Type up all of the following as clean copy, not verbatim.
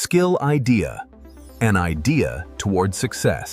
skill idea, an idea toward success.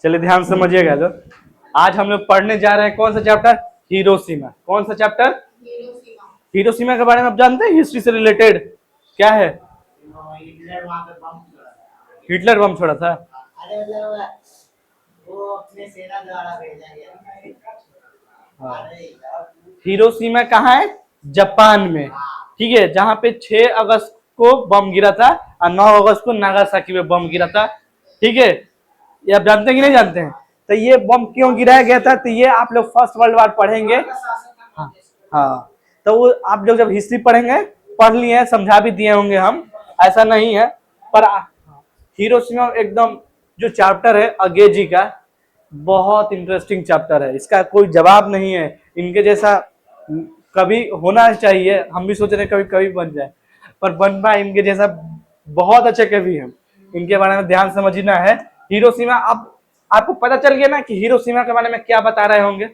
चलिए ध्यान से समझिएगा। जो आज हम लोग पढ़ने जा रहे हैं कौन सा चैप्टर? हिरोशिमा। कौन सा चैप्टर? हिरोशिमा के बारे में आप जानते हैं? हिस्ट्री से रिलेटेड क्या है? हिटलर बम छोड़ा था। अरे वो अपने सेना द्वारा भेजा गया। हिरोशिमा कहाँ है? जापान में। ठीक है, जहाँ पे 6 अगस्त को बम गिरा था और 9 अगस्त को नागासाकी में बम गिरा था। ठीक है, ये आप जानते हैं कि नहीं जानते हैं? तो ये बम क्यों गिराया गया था, तो ये आप लोग फर्स्ट वर्ल्ड वार पढ़ेंगे। हाँ, तो वो आप लोग जब हिस्ट्री पढ़ेंगे, पढ़ लिए हैं, समझा भी दिए होंगे हम, ऐसा नहीं है। पर हिरोशिमा एकदम जो चैप्टर है अगेजी का, बहुत इंटरेस्टिंग चैप्टर है। इसका कोई जवाब नहीं है। इनके जैसा कभी होना चाहिए। हम भी सोच रहे हैं कभी कभी बन जाए, पर बन पाए इनके जैसा बहुत अच्छे कवि हैं। इनके बारे में ध्यान समझना है। हिरोशिमा, अब आपको पता चल गया ना कि हिरोशिमा के बारे में क्या बता रहे होंगे।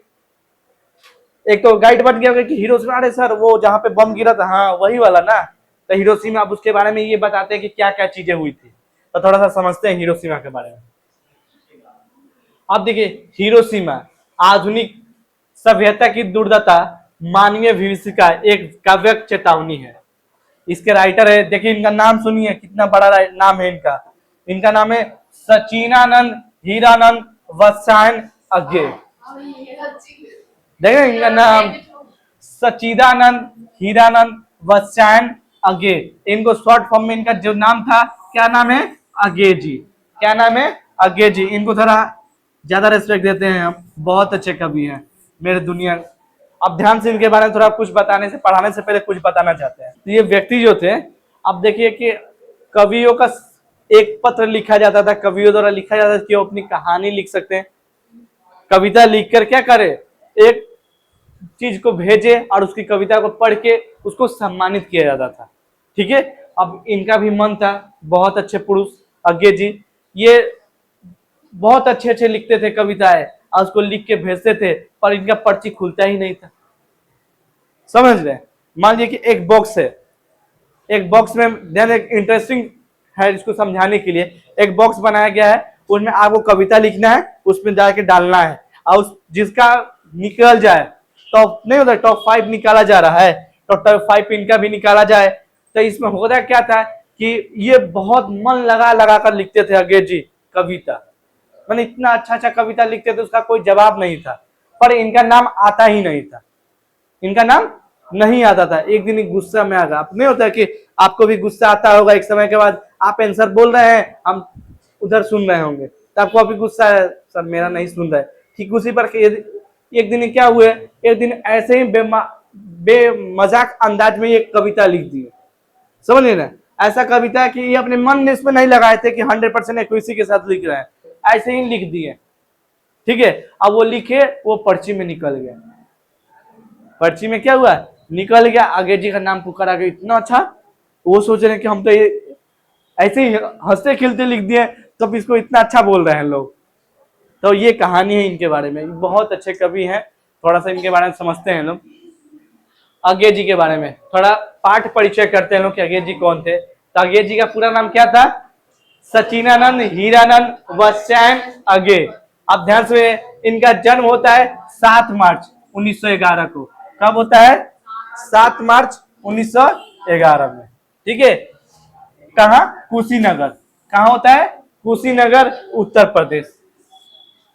एक तो गाइड बन गया कि हिरोशिमा, अरे सर वो जहाँ पे बम गिरा था, हाँ वही वाला ना। तो हिरोशिमा, अब उसके बारे में ये बताते हैं कि क्या क्या चीजें हुई थी। तो थोड़ा सा समझते हैं हिरोशिमा के बारे में। अब देखिए, हिरोशिमा आधुनिक सभ्यता की दुर्दशा, मानवीय भविष्य का एक काव्य चेतावनी है। इसके राइटर है, देखिए इनका नाम सुनिए, कितना बड़ा नाम है इनका। इनका नाम है सचिदानंद हीरानंद वत्सायन अज्ञे। देखिए इनका नाम सचिदानंद हीरानंद वत्सायन अज्ञे। इनको शॉर्ट फॉर्म में इनका जो नाम था, क्या नाम है? अज्ञे जी। क्या नाम है? अज्ञे जी। इनको थोड़ा ज्यादा रेस्पेक्ट देते हैं हम, बहुत अच्छे कवि हैं मेरे दुनिया। अब ध्यान से इनके बारे में थोड़ा कुछ बताने से, पढ़ाने से पहले कुछ बताना चाहते हैं। तो ये व्यक्ति जो थे, अब देखिए कि कवियों का एक पत्र लिखा जाता था, कवियों द्वारा लिखा जाता था कि वो अपनी कहानी लिख सकते हैं। कविता लिखकर क्या करे, एक चीज को भेजे और उसकी कविता को पढ़ के उसको सम्मानित किया जाता था। ठीक है, अब इनका भी मन था, बहुत अच्छे पुरुष अज्ञे जी, ये बहुत अच्छे अच्छे लिखते थे कविताएं और उसको लिख के भेजते थे, पर इनका पर्ची खुलता ही नहीं था। समझ रहे? मान लीजिए कि एक बॉक्स है, एक बॉक्स में ध्यान, एक इंटरेस्टिंग है इसको समझाने के लिए। एक बॉक्स बनाया गया है, उसमें आपको कविता लिखना है, उसमें जाके डालना है, और जिसका निकल जाए, टॉप नहीं होता, टॉप 5 निकाला जा रहा है, तो टॉप 5 इनका भी निकाला जाए। तो इसमें होता क्या था कि ये बहुत मन लगा लगा कर लिखते थे अज्ञे जी कविता। मैंने इतना अच्छा अच्छा कविता लिखते थे, उसका कोई जवाब नहीं था, पर इनका नाम आता ही नहीं था। इनका नाम नहीं आता था। एक दिन गुस्सा में आ गया। नहीं होता है कि आपको भी गुस्सा आता होगा, एक समय के बाद आप आंसर बोल रहे हैं, हम उधर सुन रहे होंगे, तो आपको अभी गुस्सा है, सर मेरा नहीं सुन रहा है। ठीक उसी पर एक दिन क्या हुए, एक दिन ऐसे ही बेमजाक अंदाज में एक कविता लिख दी। समझ ना, ऐसा कविता कि ये अपने मन में इसमें नहीं लगाए थे कि 100% एक्यूरेसी के साथ लिख रहे हैं, ऐसे ही लिख दिए। ठीक है, अब वो लिखे, वो पर्ची में निकल गया। पर्ची में क्या हुआ? निकल गया। अज्ञे जी का नाम पुकारा गया। इतना अच्छा, वो सोच रहे हैं कि हम तो ये ऐसे ही हंसते खिलते लिख दिए, तब इसको इतना अच्छा बोल रहे हैं लोग। तो ये कहानी है इनके बारे में। बहुत अच्छे कवि हैं, थोड़ा सा इनके बारे में समझते हैं लोग। अज्ञे जी के बारे में थोड़ा पाठ परिचय करते हैं लोग कि अज्ञे जी कौन थे। तो अज्ञे जी का पूरा नाम क्या था? सचिदानंद हीरानंद वत्सायन अज्ञे। अब ध्यान से, इनका जन्म होता है 7 मार्च 1911 को। कब होता है? 7 मार्च 1911 में। ठीक है, कहाँ? कुशीनगर। कहाँ होता है? कुशीनगर, उत्तर प्रदेश।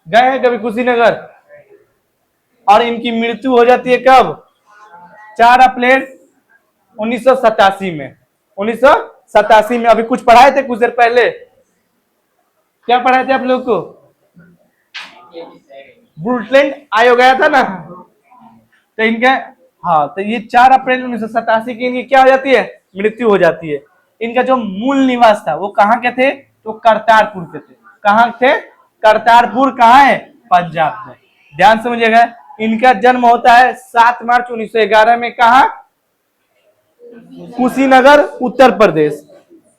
गए हैं कभी कुशीनगर? और इनकी मृत्यु हो जाती है कब? 4 अप्रैल 1987 में। 1987 में। अभी कुछ पढ़ाए थे कुछ देर पहले, क्या पढ़ाए थे आप लोग को? ब्रुटलैंड आयोग गया था ना, तो इनका, हाँ, तो ये 4 अप्रैल 1987 की इनकी क्या हो जाती है? मृत्यु हो जाती है। इनका जो मूल निवास था वो कहाँ के थे? तो करतारपुर के थे। कहाँ थे? करतारपुर। कहाँ है? पंजाब में। ध्यान समझिएगा, इनका जन्म होता है 7 मार्च 1911 में। कहाँ? कुशीनगर, उत्तर प्रदेश।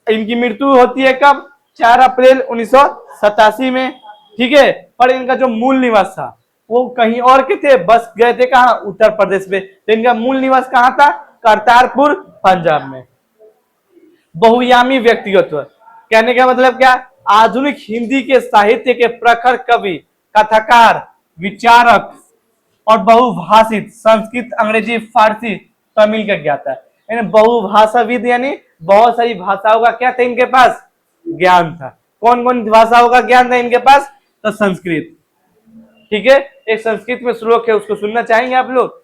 इनकी मृत्यु होती है कब? 4 अप्रैल 1987 में। ठीक है, पर इनका जो मूल निवास था वो कहीं और के थे, बस गए थे कहाँ? उत्तर प्रदेश में। तो इनका मूल निवास कहाँ था? करतारपुर पंजाब में। बहुयामी व्यक्तित्व कहने का मतलब क्या, आधुनिक हिंदी के साहित्य के प्रखर कवि, कथाकार, विचारक और बहुभाषित संस्कृत, अंग्रेजी, फारसी, तमिल का ज्ञाता है। यानी बहुभाषाविद यानी बहुत सारी भाषाओं का क्या था इनके पास, ज्ञान था। कौन कौन भाषाओं का ज्ञान था इनके पास, तो संस्कृत। ठीक है, एक संस्कृत में श्लोक है, उसको सुनना चाहेंगे आप लोग।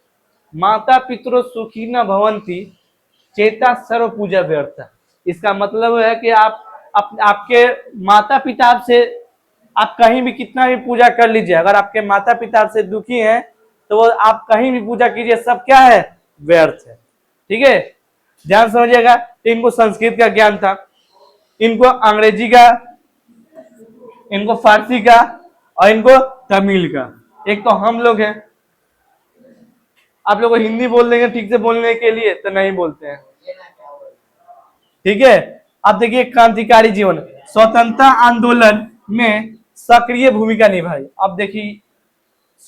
माता पितरो सुखी न भवंती चेता सर्व पूजा व्यर्थ। इसका मतलब है कि आपके माता पिता आपसे, आप कहीं भी कितना भी पूजा कर लीजिए, अगर आपके माता पिता आपसे दुखी हैं तो वो आप कहीं भी पूजा कीजिए, सब क्या है, व्यर्थ है। ठीक है, ध्यान समझिएगा। इनको संस्कृत का ज्ञान था, इनको अंग्रेजी का, इनको फारसी का और इनको तमिल का। एक तो हम लोग हैं, आप लोग को हिंदी बोल देंगे ठीक से बोलने के लिए तो नहीं बोलते हैं। ठीक है, अब देखिए क्रांतिकारी जीवन, स्वतंत्रता आंदोलन में सक्रिय भूमिका निभाई। अब देखिए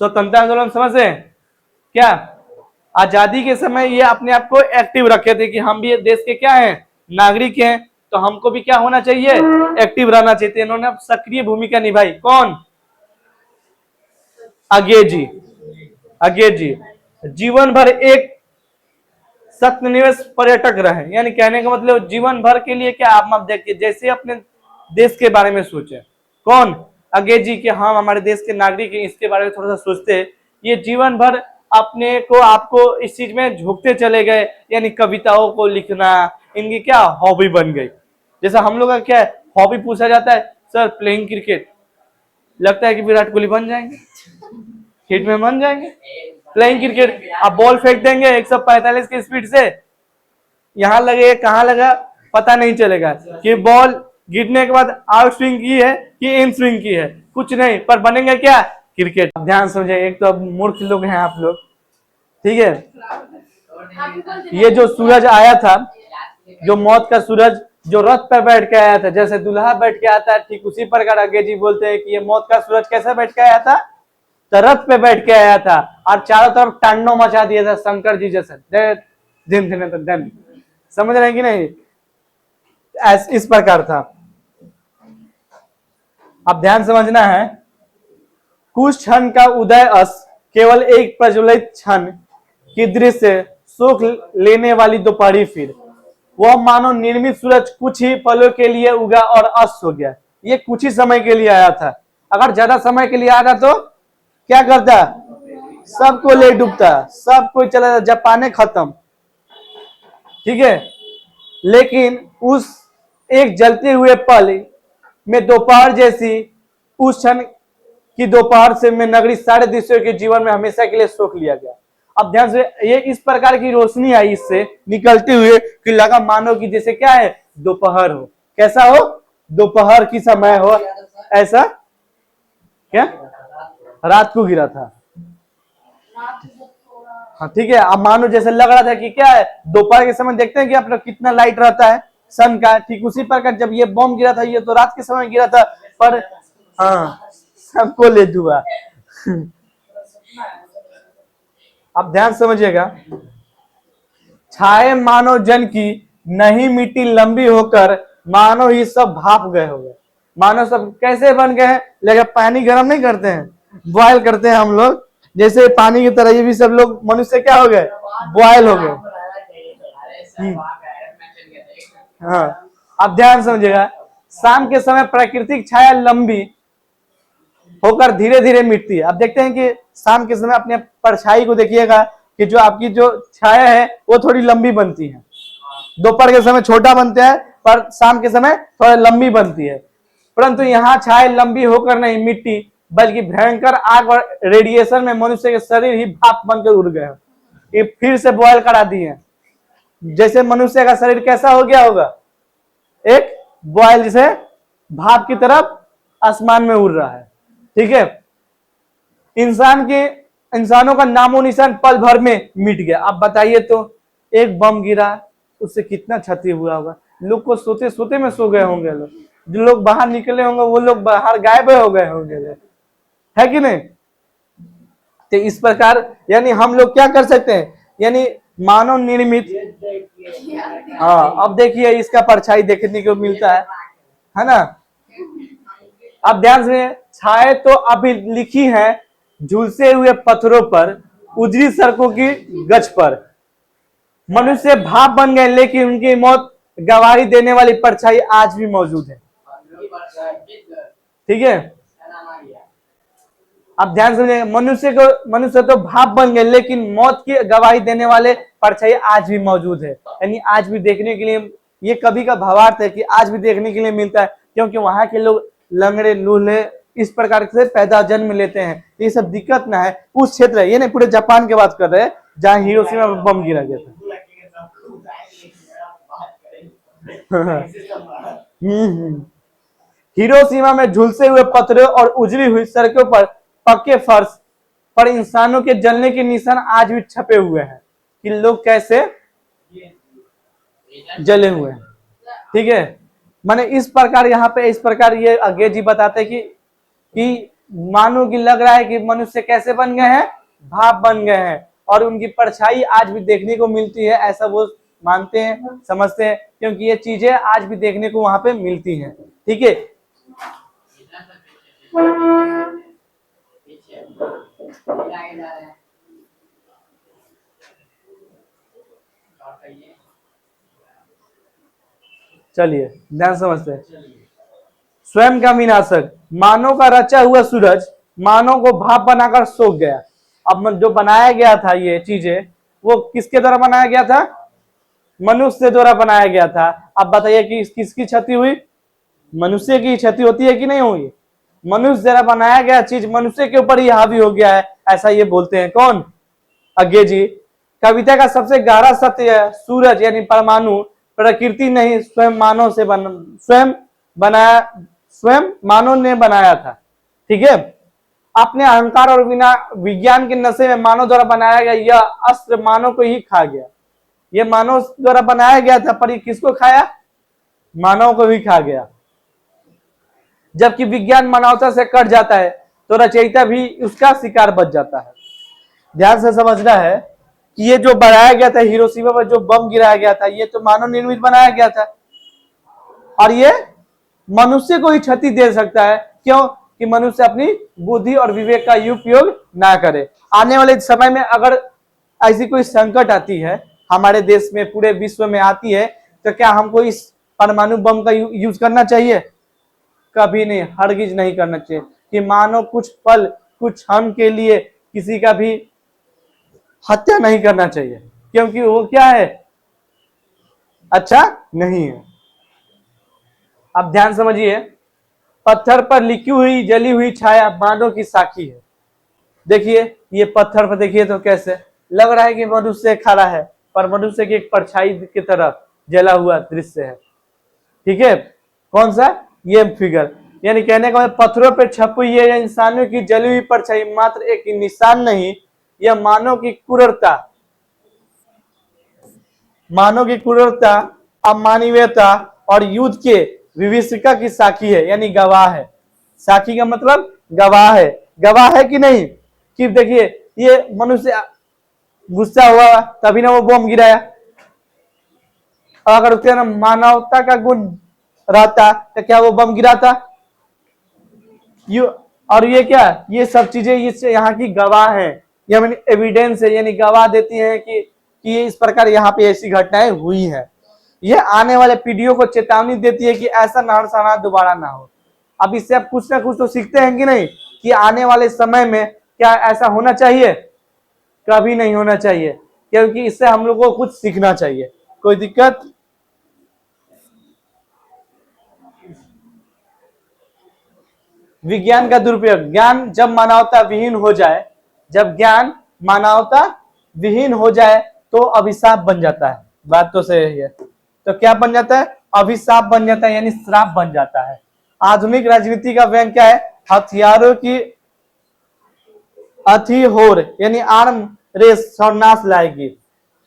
स्वतंत्रता आंदोलन समझ रहे हैं क्या, आजादी के समय ये अपने आप को एक्टिव रखे थे कि हम भी देश के क्या हैं, नागरिक हैं, तो हमको भी क्या होना चाहिए, एक्टिव रहना चाहिए। इन्होंने सक्रिय भूमिका निभाई। कौन, अंग्रेजी। अंग्रेजी जीवन भर एक सत्यनिष्ठ पर्यटक रहे, यानी कहने का मतलब जीवन भर के लिए क्या, आप देखिए जैसे अपने देश के बारे में सोचे। कौन, अंग्रेजी के, हम हमारे देश के नागरिक हैं, इसके बारे में थोड़ा सा सोचते हैं। ये जीवन भर अपने को आपको इस चीज में झोंकते चले गए, यानी कविताओं को लिखना इनकी क्या हॉबी बन गई। जैसा हम लोग का क्या है, हॉबी पूछा जाता है, सर प्लेइंग क्रिकेट, लगता है कि विराट कोहली बन जाएंगे, हिट में बन जाएंगे। प्लेइंग क्रिकेट, आप बॉल फेंक देंगे 145 की स्पीड से, यहां लगे कहां लगा पता नहीं चलेगा कि बॉल गिरने के बाद आउट स्विंग की है कि इन स्विंग की है, कुछ नहीं, पर बनेंगे क्या, क्रिकेट। ध्यान समझे, एक तो अब मूर्ख लोग हैं आप लोग। ठीक है, ये जो सूरज आया था, जो मौत का सूरज जो रथ पर बैठ के आया था, जैसे दूल्हा बैठ के आता है, ठीक उसी प्रकार अंग्रेजी बोलते हैं कि ये मौत का सूरज कैसे बैठ के आया था, तो रथ पे बैठ के आया था और चारों तरफ तांडव मचा दिया था शंकर जी जैसे। समझ रहे हैं कि नहीं, इस प्रकार था। अब ध्यान समझना है, कुछ क्षण का उदय अस केवल एक प्रज्वलित क्षण की दृश्य सुख लेने वाली दोपहरी, फिर वह मानो निर्मित सूरज कुछ ही पलों के लिए उगा और अस्त हो गया। ये कुछ ही समय के लिए आया था, अगर ज्यादा समय के लिए आया तो क्या करता, सबको ले डूबता, सब कोई चला जाता, जापाने खत्म। ठीक है, लेकिन उस एक जलते हुए पल में दोपहर जैसी उस क्षण की दोपहर से में नगरी सारे दृश्यों के जीवन में हमेशा के लिए सोख लिया गया। अब ध्यान से, ये इस प्रकार की रोशनी आई इससे निकलते हुए कि लगा मानो कि जैसे क्या है, दोपहर हो। कैसा हो, दोपहर की समय हो, ऐसा क्या, रात को गिरा था। हाँ ठीक है, अब मानो जैसे लग रहा था कि क्या है, दोपहर के समय देखते हैं कि आप लोग कितना लाइट रहता है सन का, ठीक उसी प्रकार जब ये बम गिरा था, ये तो रात के समय गिरा था, पर हाँ सबको ले डूबा। अब ध्यान समझिएगा, छाए मानव जन की नहीं मिट्टी लंबी होकर मानव ही सब भाप गए हो गए। मानव सब कैसे बन गए हैं, लेकिन पानी गर्म नहीं करते हैं, बॉयल करते हैं हम लोग, जैसे पानी की तरह ये भी सब लोग मनुष्य क्या हो गए, बॉयल हो गए। हाँ, अब ध्यान समझिएगा, शाम के समय प्राकृतिक छाया लंबी होकर धीरे धीरे मिटती है। अब देखते हैं कि शाम के समय अपने परछाई को देखिएगा कि जो आपकी जो छाया है वो थोड़ी लंबी बनती है, दोपहर के समय छोटा बनते हैं पर शाम के समय थोड़ा लंबी बनती है। परंतु यहाँ छाया लंबी होकर नहीं मिट्टी, बल्कि भयंकर आग और रेडिएशन में मनुष्य के शरीर ही भाप बनकर उड़ गए, ये फिर से बॉयल करा दिए। जैसे मनुष्य का शरीर कैसा हो गया होगा, एक बॉयल जैसे भाप की तरफ आसमान में उड़ रहा है। ठीक है, इंसानों का नामो निशान पल भर में मिट गया। अब बताइए तो, एक बम गिरा उससे कितना क्षति हुआ होगा, लोग को सोते सोते में सो गए होंगे, लोग जो लोग बाहर निकले होंगे वो लोग बाहर गायब हो गए होंगे, है कि नहीं। तो इस प्रकार यानी हम लोग क्या कर सकते हैं, यानी मानव निर्मित। ये देखिए हाँ, अब देखिए इसका परछाई देखने को मिलता है ना। अब ध्यान से, छाए तो अभी लिखी है झुलसे हुए पत्थरों पर, उजड़ी सड़कों की गज पर। मनुष्य भाप बन गए लेकिन उनकी मौत गवाही देने वाली परछाई आज भी मौजूद है। ठीक है, अब ध्यान सुनिए, मनुष्य तो भाप बन गए लेकिन मौत की गवाही देने वाले परछाई आज भी मौजूद है। यानी आज भी देखने के लिए, ये कवि का भावार्थ है कि आज भी देखने के लिए मिलता है, क्योंकि वहां के लोग लंगड़े लूले इस प्रकार से पैदा जन्म लेते हैं। ये सब दिक्कत ना है उस क्षेत्र है, ये नहीं पूरे जापान की बात कर रहे हैं जहाँ हिरोशिमा में बम गिरा गया था। हिरोशिमा में झुलसे हुए पत्थरों और उजड़ी हुई सड़कों पर पक्के फर्श पर इंसानों के जलने के निशान आज भी छपे हुए हैं कि लोग कैसे जले हुए हैं। ठीक है, माने इस प्रकार यहाँ पे इस प्रकार ये अगे जी बताते हैं कि मानो कि लग रहा है कि मनुष्य कैसे बन गए हैं, भाप बन गए हैं, और उनकी परछाई आज भी देखने को मिलती है, ऐसा वो मानते हैं, समझते हैं, क्योंकि ये चीजें आज भी देखने को वहां पे मिलती हैं। ठीक है, चलिए ध्यान समझते हैं। स्वयं का विनाशक, मानव का रचा हुआ सूरज मानव को भाप बनाकर सोख गया। अब जो बनाया गया था ये चीजें, वो किसके द्वारा बनाया गया था? मनुष्य द्वारा बनाया गया था। अब बताइए कि किसकी क्षति हुई? मनुष्य की क्षति होती है कि नहीं हुई? मनुष्य द्वारा बनाया गया चीज मनुष्य के ऊपर ही हावी हो गया है, ऐसा ये बोलते हैं। कौन? अज्ञे जी। कविता का सबसे गहरा सत्य है, सूरज यानी परमाणु प्रकृति नहीं स्वयं मानव से स्वयं मानव ने बनाया था। ठीक है, अपने अहंकार और बिना विज्ञान के नशे में मानव द्वारा बनाया गया यह अस्त्र मानव को ही खा गया। यह मानव द्वारा बनाया गया था, पर ये किसको खाया? मानव को भी खा गया। जबकि विज्ञान मानवता से कट जाता है तो रचयिता भी उसका शिकार बच जाता है। ध्यान से समझना है कि ये जो बनाया गया था हिरोशिमा पर, जो बम गिराया गया था, ये तो मानव निर्मित बनाया गया था, और ये मनुष्य को ही क्षति दे सकता है। क्यों? कि मनुष्य अपनी बुद्धि और विवेक का उपयोग ना करे। आने वाले समय में अगर ऐसी कोई संकट आती है हमारे देश में, पूरे विश्व में आती है, तो क्या हमको इस परमाणु बम का यूज करना चाहिए? कभी नहीं, हरगिज नहीं करना चाहिए। कि मानो कुछ पल, कुछ क्षण के लिए किसी का भी हत्या नहीं करना चाहिए, क्योंकि वो क्या है? अच्छा नहीं है। अब ध्यान समझिए, पत्थर पर लिखी हुई जली हुई छाया मानव की साखी है। देखिए ये पत्थर पर देखिए तो कैसे लग रहा है कि मनुष्य खड़ा है, पर मनुष्य की एक परछाई की तरह जला हुआ दृश्य है। ठीक है, कौन सा? ये फिगर, यानी कहने का पत्थरों पर छपी हुई है इंसानों की जली हुई परछाई मात्र एक निशान नहीं, यह मानव की क्रूरता, अमानवीयता और युद्ध के विभीषिका की साखी है, यानी गवाह है। साखी का मतलब गवाह है। गवाह है कि नहीं? कि देखिए ये मनुष्य गुस्सा हुआ तभी ना वो बम गिराया। अगर उसके अंदर मानवता का गुण रहता तो क्या वो बम गिराता? और ये क्या, ये सब चीजें यहाँ की गवाह है, ये यानी एविडेंस है, यानी गवाह देती हैं कि इस प्रकार यहाँ पे ऐसी घटनाएं हुई है। ये आने वाले पीढ़ियों को चेतावनी देती है कि ऐसा नरसंहार दोबारा ना हो। अब इससे आप कुछ ना कुछ तो सीखते हैं कि नहीं, कि आने वाले समय में क्या ऐसा होना चाहिए? कभी नहीं होना चाहिए, क्योंकि इससे हम लोग को कुछ सीखना चाहिए। कोई दिक्कत? विज्ञान का दुरुपयोग, ज्ञान जब मानवता विहीन हो जाए, जब ज्ञान मानवता विहीन हो जाए तो अभिशाप बन जाता है। बात तो सही है। तो क्या बन जाता है? अभिशाप बन जाता है, यानी श्राप बन जाता है। आधुनिक राजनीति का व्यंग क्या है? हथियारों की अतिहोर, यानी आर्म रेस सर्वनाश लाएगी।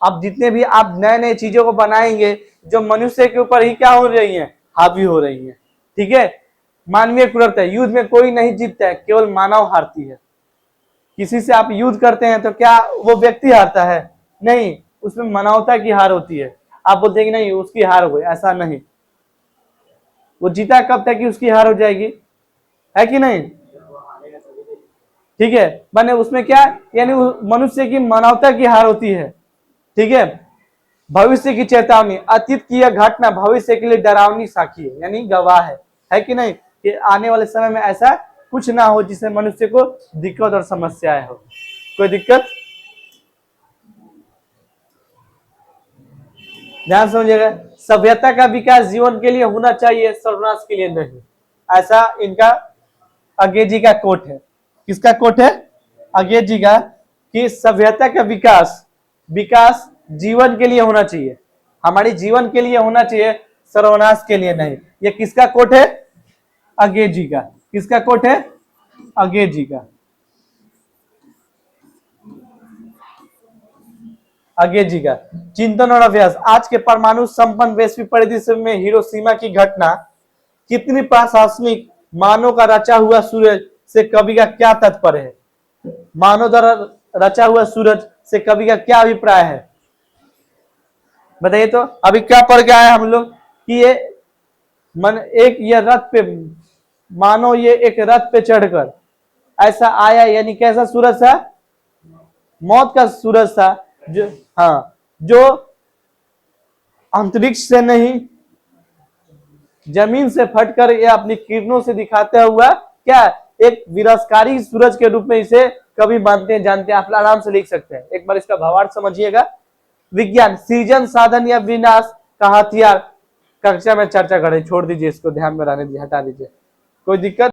अब जितने भी आप नए नए चीजों को बनाएंगे जो मनुष्य के ऊपर ही क्या हो रही है? हावी हो रही है। ठीक है, मानवीय क्रूरता, युद्ध में कोई नहीं जीतता है, केवल मानव हारती है। किसी से आप युद्ध करते हैं तो क्या वो व्यक्ति हारता है? नहीं, उसमें मानवता की हार होती है। आप बोलते हैं कि नहीं उसकी हार हो गई, ऐसा नहीं, वो जीता कब तक कि उसकी हार हो जाएगी, है कि नहीं? ठीक है, माने उसमें क्या है? यानी मनुष्य की मानवता की हार होती है। ठीक है, भविष्य की चेतावनी, अतीत की यह घटना भविष्य के लिए डरावनी साक्षी है, यानी गवाह है कि नहीं? कि आने वाले समय में ऐसा कुछ ना हो जिससे मनुष्य को दिक्कत और समस्याएं हो। कोई दिक्कत? ध्यान समझिएगा, सभ्यता का विकास जीवन के लिए होना चाहिए, सर्वनाश के लिए नहीं। ऐसा इनका अंग्रेजी का कोट है। किसका कोट है? अंग्रेजी का, कि सभ्यता का विकास जीवन के लिए होना चाहिए, हमारी जीवन के लिए होना चाहिए, सर्वनाश के लिए नहीं। ये किसका कोट है? अंग्रेजी का। किसका कोट है? अंग्रेजी का। अंग्रेजी का। चिंतन और अभ्यास, आज के परमाणु संपन्न वैश्विक परिदृश्य में हिरोशिमा की घटना कितनी प्रशासनिक, मानव का रचा हुआ सूरज से कवि का क्या तात्पर्य है? मानव द्वारा रचा हुआ सूरज से कवि का क्या अभिप्राय है? बताइए तो। अभी क्या पढ़ के आए हम लोग कि ये ये रथ पे, मानो ये एक रथ पे चढ़कर ऐसा आया, यानी कैसा सूरज था? मौत का सूरज था, जो हाँ, जो अंतरिक्ष से नहीं जमीन से फटकर ये अपनी किरणों से दिखाता हुआ क्या एक विनाशकारी सूरज के रूप में इसे कभी मानते हैं, जानते हैं। आप आराम से लिख सकते हैं, एक बार इसका भावार्थ समझिएगा। विज्ञान सृजन, साधन या विनाश का हथियार, कक्षा में चर्चा करें, छोड़ दीजिए इसको, ध्यान में रहने दीजिए, हटा दीजिए, कोई दिक्कत